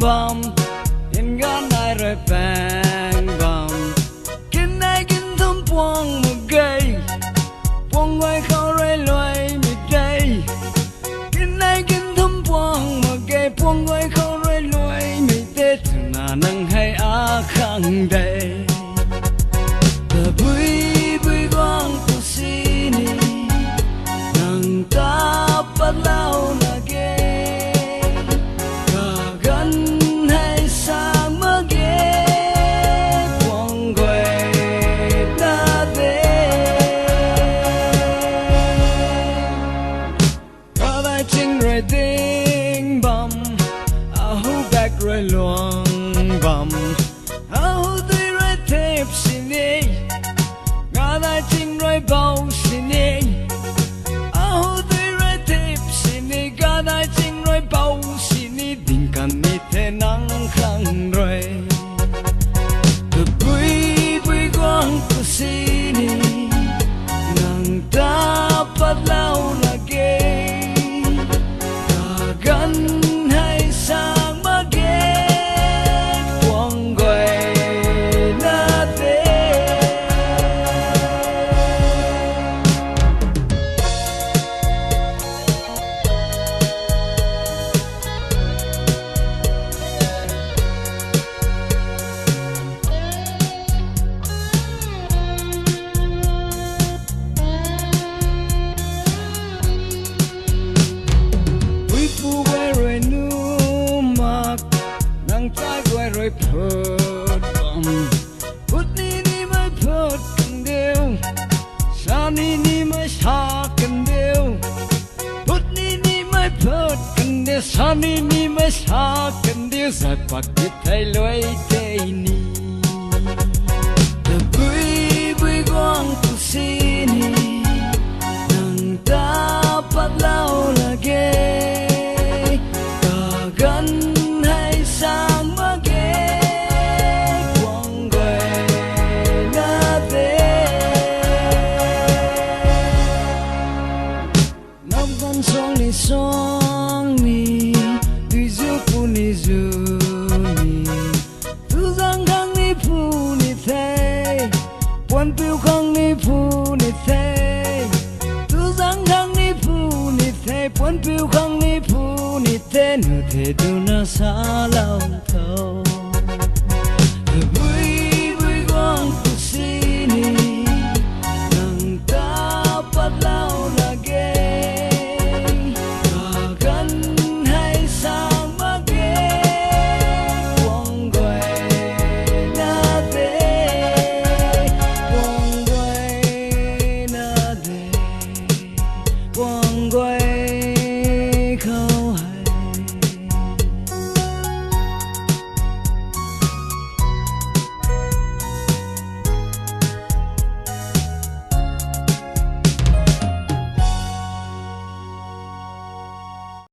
bom in gan ai rồi bang bom kinh ai kinh thum buông một cây buông quay khâu rồi loay mịt đây kinh ai kinh thum buông một cây buông quay khâu rồi loay mịt đây thằng nào nâng hay á khang đây the bui bui quang tu si ni nang ta bắt lao na ke cả gần hay sang mơ ghé buông quay ta về có đại chính rồi tiếng bom áo bạc rồi luồng bom áo tươi rồi thép xin đi có đại chính rồi bao xin đi áo tươi rồi thép xin đi có đại chính rồi bao xin đi tình cảm như thế nắng khăng rồi từ bụi bụi quang của xin đi nàng ta bắt lao là ghê cả gần hay sang mà ghé quăng quay na thế bụi phu quay rồi nu mặc nàng trai quay rồi phớt bom phút ni mới phớt cần đều sa ni mới sa cần đều phút ni mới phớt cần đều sa ni mới sa cần đều giật bạc biết thay lối tây ni the bụi bụi quang tu si ni nàng ta bắt lao